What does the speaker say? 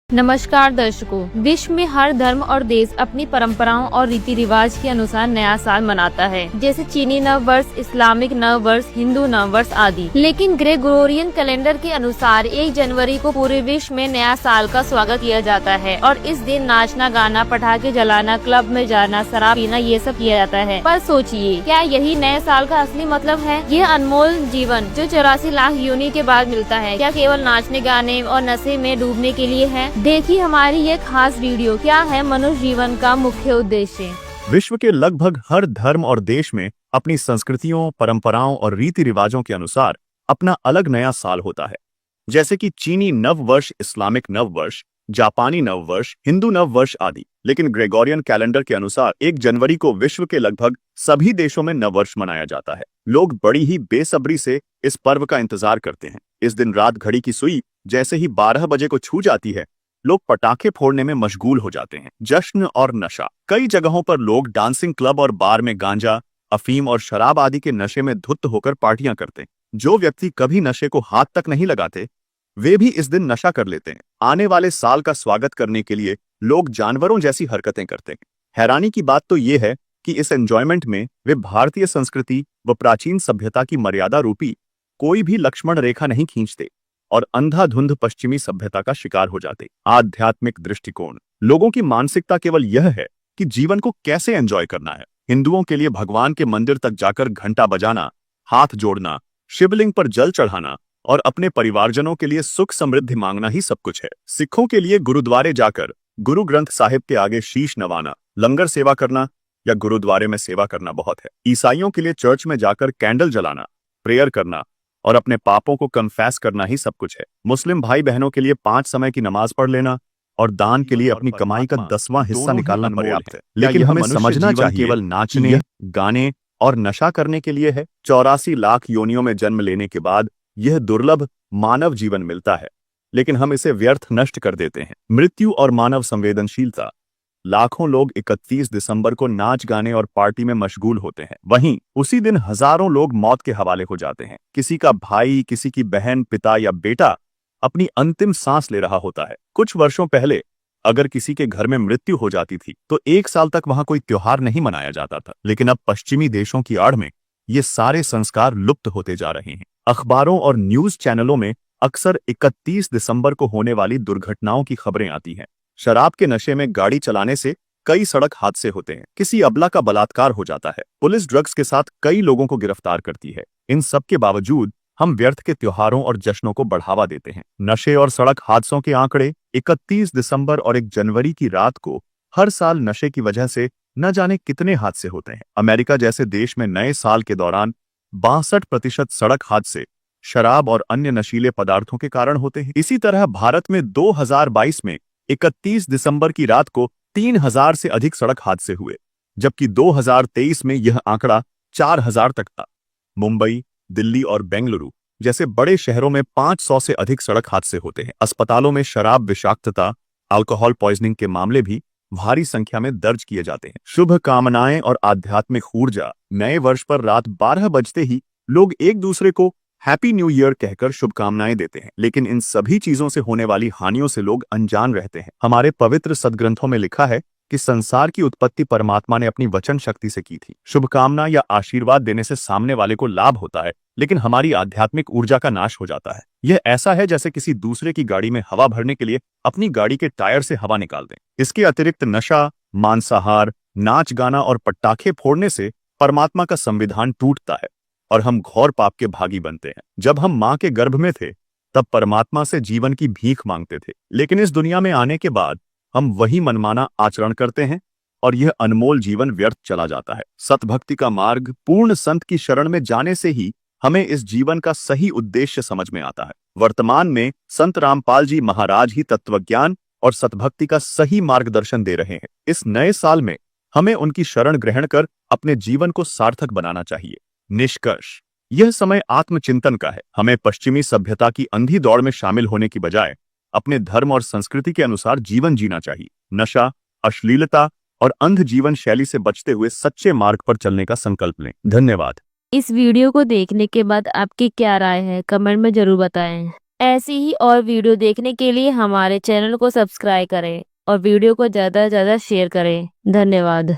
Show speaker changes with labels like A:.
A: नमस्कार दर्शकों, विश्व में हर धर्म और देश अपनी परंपराओं और रीति रिवाज के अनुसार नया साल मनाता है, जैसे चीनी नव वर्ष, इस्लामिक नव वर्ष, हिंदू नव वर्ष आदि। लेकिन ग्रेगोरियन कैलेंडर के अनुसार 1 जनवरी को पूरे विश्व में नया साल का स्वागत किया जाता है और इस दिन नाचना, गाना, पटाखे जलाना, क्लब में जाना, शराब पीना ये सब किया जाता है। पर सोचिए, क्या यही नए साल का असली मतलब है? यह अनमोल जीवन जो 84 लाख योनि के बाद मिलता है, क्या केवल नाचने, गाने और नशे में डूबने के लिए है? देखिए हमारी ये खास वीडियो, क्या है मनुष्य जीवन का मुख्य उद्देश्य।
B: विश्व के लगभग हर धर्म और देश में अपनी संस्कृतियों, परंपराओं और रीति रिवाजों के अनुसार अपना अलग नया साल होता है। जैसे कि चीनी नव वर्ष, इस्लामिक नव वर्ष, जापानी नव वर्ष, हिंदू नव वर्ष आदि। लेकिन ग्रेगोरियन कैलेंडर के अनुसार 1 जनवरी को विश्व के लगभग सभी देशों में नव वर्ष मनाया जाता है। लोग बड़ी ही बेसब्री से इस पर्व का इंतजार करते हैं। इस दिन रात घड़ी की सुई जैसे ही 12 बजे को छू जाती है, लोग पटाखे फोड़ने में मशगूल हो जाते हैं। जश्न और नशा, कई जगहों पर लोग डांसिंग क्लब और बार में गांजा, अफीम और शराब आदि के नशे में धुत होकर पार्टियां करते हैं। जो व्यक्ति कभी नशे को हाथ तक नहीं लगाते, वे भी इस दिन नशा कर लेते हैं। आने वाले साल का स्वागत करने के लिए लोग जानवरों जैसी हरकतें करते हैं। हैरानी की बात तो ये है कि इस एंजॉयमेंट में वे भारतीय संस्कृति व प्राचीन सभ्यता की मर्यादा रूपी कोई भी लक्ष्मण रेखा नहीं खींचते और अंधाधुंध पश्चिमी सभ्यता का शिकार हो जाते। आध्यात्मिक दृष्टिकोण, लोगों की मानसिकता केवल यह है कि जीवन को कैसे एंजॉय करना है। हिंदुओं के लिए भगवान के मंदिर तक जाकर घंटा बजाना, हाथ जोड़ना, शिवलिंग पर जल चढ़ाना और अपने परिवारजनों के लिए सुख समृद्धि मांगना ही सब कुछ है। सिखों के लिए गुरुद्वारे जाकर गुरु ग्रंथ साहिब के आगे शीश नवाना, लंगर सेवा करना या गुरुद्वारे में सेवा करना बहुत है। ईसाइयों के लिए चर्च में जाकर कैंडल जलाना, प्रेयर करना और अपने पापों को कन्फेस करना ही सब कुछ है। मुस्लिम भाई बहनों के लिए 5 समय की नमाज पढ़ लेना और दान के लिए अपनी कमाई का 10वां हिस्सा निकालना पर्याप्त है। लेकिन हमें समझना चाहिए, केवल नाचने, गाने और नशा करने के लिए है। 84 लाख योनियों में जन्म लेने के बाद यह दुर्लभ मानव जीवन मिलता है, लेकिन हम इसे व्यर्थ नष्ट कर देते हैं। मृत्यु और मानव संवेदनशीलता, लाखों लोग 31 दिसंबर को नाच, गाने और पार्टी में मशगूल होते हैं। वहीं उसी दिन हजारों लोग मौत के हवाले हो जाते हैं। किसी का भाई, किसी की बहन, पिता या बेटा अपनी अंतिम सांस ले रहा होता है। कुछ वर्षों पहले अगर किसी के घर में मृत्यु हो जाती थी तो 1 साल तक वहां कोई त्योहार नहीं मनाया जाता था। लेकिन अब पश्चिमी देशों की आड़ में ये सारे संस्कार लुप्त होते जा रहे हैं। अखबारों और न्यूज चैनलों में अक्सर 31 दिसंबर को होने वाली दुर्घटनाओं की खबरें आती हैं। शराब के नशे में गाड़ी चलाने से कई सड़क हादसे होते हैं। किसी अबला का बलात्कार हो जाता है। पुलिस ड्रग्स के साथ कई लोगों को गिरफ्तार करती है। इन सब के बावजूद हम व्यर्थ के त्योहारों और जश्नों को बढ़ावा देते हैं। नशे और सड़क हादसों के आंकड़े 31 दिसंबर और 1 जनवरी की रात को हर साल नशे की वजह से न जाने कितने हादसे होते हैं। अमेरिका जैसे देश में नए साल के दौरान 62% सड़क हादसे शराब और अन्य नशीले पदार्थों के कारण होते हैं। इसी तरह भारत में 2022 में 31 दिसंबर की रात को 3000 से अधिक सड़क हादसे हुए, जबकि 2023 में यह आंकड़ा 4000 तक था। मुंबई, दिल्ली और बेंगलुरु जैसे बड़े शहरों में 500 से अधिक सड़क हादसे होते हैं। अस्पतालों में शराब विषाक्तता, अल्कोहल पॉइजनिंग के मामले भी भारी संख्या में दर्ज किए जाते हैं। शुभ कामनाएं और आध्यात्मिक ऊर्जा, नए वर्ष पर रात 12 बजते ही लोग एक दूसरे को हैप्पी न्यू ईयर कहकर शुभकामनाएं देते हैं। लेकिन इन सभी चीजों से होने वाली हानियों से लोग अनजान रहते हैं। हमारे पवित्र सदग्रंथों में लिखा है कि संसार की उत्पत्ति परमात्मा ने अपनी वचन शक्ति से की थी। शुभकामना या आशीर्वाद देने से सामने वाले को लाभ होता है, लेकिन हमारी आध्यात्मिक ऊर्जा का नाश हो जाता है। यह ऐसा है जैसे किसी दूसरे की गाड़ी में हवा भरने के लिए अपनी गाड़ी के टायर से हवा निकाल दें। इसके अतिरिक्त नशा, मांसाहार, नाच, गाना और पटाखे फोड़ने से परमात्मा का संविधान टूटता है और हम घोर पाप के भागी बनते हैं। जब हम मां के गर्भ में थे तब परमात्मा से जीवन की भीख मांगते थे, लेकिन इस दुनिया में आने के बाद हम वही मनमाना आचरण करते हैं और यह अनमोल जीवन व्यर्थ चला जाता है। सतभक्ति का मार्ग, पूर्ण संत की शरण में जाने से ही हमें इस जीवन का सही उद्देश्य समझ में आता है। वर्तमान में संत रामपाल जी महाराज ही तत्वज्ञान और सतभक्ति का सही मार्गदर्शन दे रहे हैं। इस नए साल में हमें उनकी शरण ग्रहण कर अपने जीवन को सार्थक बनाना चाहिए। निष्कर्ष, यह समय आत्मचिंतन का है। हमें पश्चिमी सभ्यता की अंधी दौड़ में शामिल होने की बजाय अपने धर्म और संस्कृति के अनुसार जीवन जीना चाहिए। नशा, अश्लीलता और अंध जीवन शैली से बचते हुए सच्चे मार्ग पर चलने का संकल्प लें। धन्यवाद।
A: इस वीडियो को देखने के बाद आपकी क्या राय है, कमेंट में जरूर बताएं। ऐसी ही और वीडियो देखने के लिए हमारे चैनल को सब्सक्राइब करें और वीडियो को ज़्यादा से ज़्यादा शेयर करें। धन्यवाद।